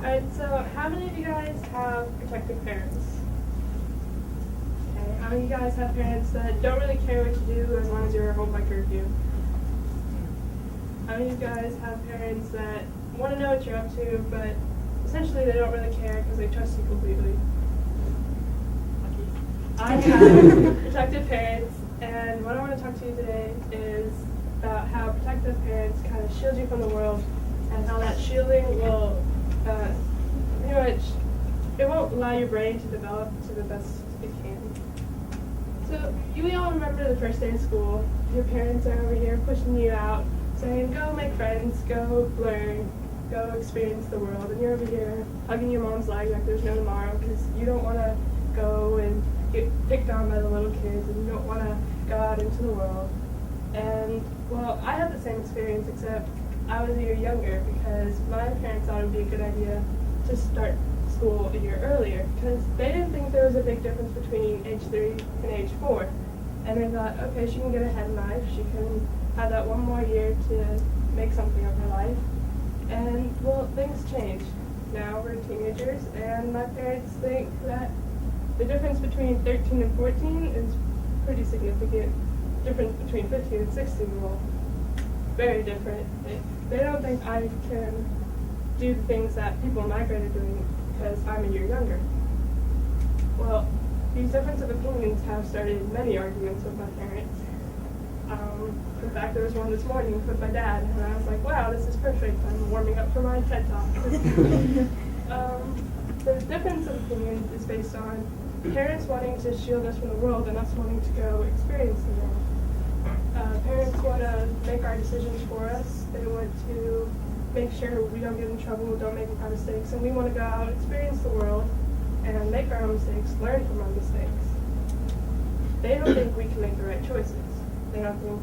Alright, so how many of you guys have protective parents? Okay, how many of you guys have parents that don't really care what you do as long as you're home by curfew? How many of you guys have parents that want to know what you're up to, but essentially they don't really care because they trust you completely? I have protective parents, and what I want to talk to you today is about how protective parents kind of shield you from the world, and how that shielding will pretty much, it won't allow your brain to develop to the best it can. So we all remember the first day of school. Your parents are over here pushing you out, saying, go make friends, go learn, go experience the world. And you're over here hugging your mom's leg like there's no tomorrow because you don't want to go and get picked on by the little kids, and you don't want to go out into the world. And, well, I had the same experience, except I was a year younger because my parents thought it would be a good idea to start school a year earlier because they didn't think there was a big difference between age 3 and age 4. And they thought, okay, she can get ahead in life, she can have that one more year to make something of her life. And, well, things change. Now we're teenagers, and my parents think that the difference between 13 and 14 is pretty significant. The difference between 15 and 16, well, very different. They don't think I can do the things that people in my grade are doing because I'm a year younger. Well, these difference of opinions have started many arguments with my parents. In fact, there was one this morning with my dad, and I was like, wow, this is perfect. I'm warming up for my TED Talk. The difference of opinions is based on parents wanting to shield us from the world and us wanting to go experience the world. Parents want to make our decisions for us. They want to make sure we don't get in trouble, don't make our mistakes, and we want to go out, experience the world, and make our own mistakes, learn from our mistakes. They don't think we can make the right choices. They don't think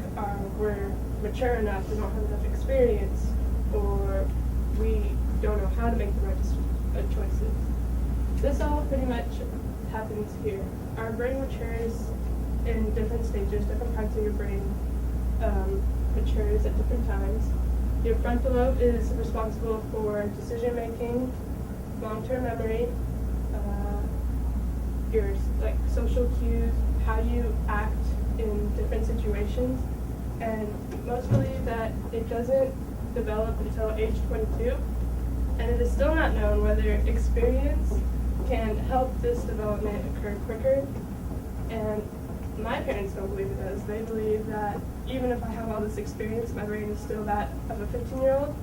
we're mature enough, we don't have enough experience, or we don't know how to make the right choices. This all pretty much happens here. Our brain matures in different stages, different parts of your brain matures at different times. Your frontal lobe is responsible for decision making, long-term memory, your social cues, how you act in different situations, and most believe that it doesn't develop until age 22, and it is still not known whether experience can help this development occur quicker. And my parents don't believe it does. They believe that even if I have all this experience, my brain is still that of a 15-year-old.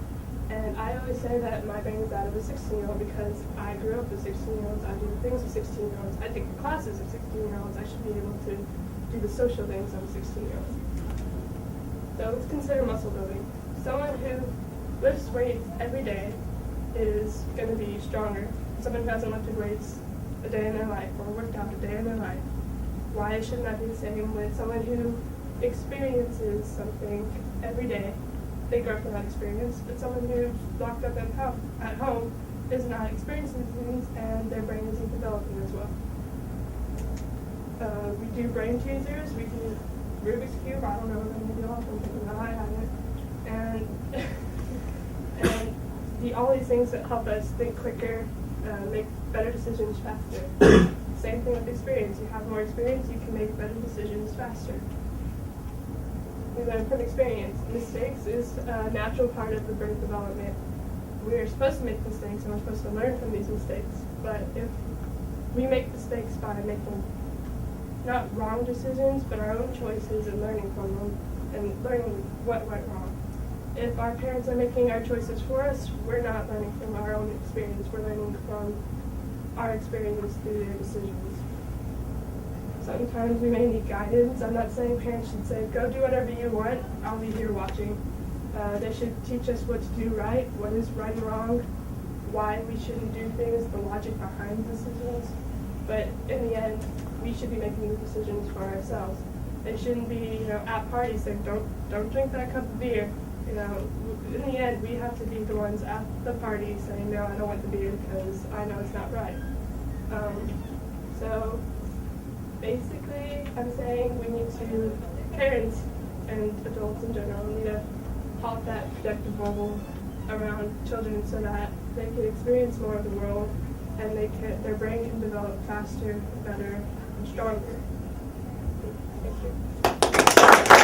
And I always say that my brain is that of a 16-year-old because I grew up with 16-year-olds. I do the things of 16-year-olds. I take the classes of 16-year-olds. I should be able to do the social things of a 16-year-old. So let's consider muscle building. Someone who lifts weights every day is going to be stronger. Someone who hasn't lifted weights a day in their life or worked out a day in their life. Why shouldn't that be the same with someone who experiences something every day? They grow from that experience, but someone who's locked up at home is not experiencing things, and their brain isn't developing as well. We do brain teasers, we do Rubik's Cube, I don't know what many of y'all can think of, I haven't. And all these things that help us think quicker, make better decisions faster. Same thing with experience. You have more experience, you can make better decisions faster. We learn from experience. Mistakes is a natural part of the brain development. We're supposed to make mistakes and we're supposed to learn from these mistakes. But if we make mistakes by making not wrong decisions, but our own choices and learning from them and learning what went wrong. If our parents are making our choices for us, we're not learning from our own experience. We're learning from our experience through their decisions. Sometimes we may need guidance. I'm not saying parents should say, go do whatever you want, I'll be here watching. They should teach us what to do right, what is right and wrong, why we shouldn't do things, the logic behind decisions. But in the end, we should be making the decisions for ourselves. They shouldn't be, at parties saying, don't drink that cup of beer. In the end, we have to be the ones at the party saying, no, I don't want the beer because I know it's not right. So basically, I'm saying we need to, parents and adults in general, need to pop that protective bubble around children so that they can experience more of the world and their brain can develop faster, better, and stronger.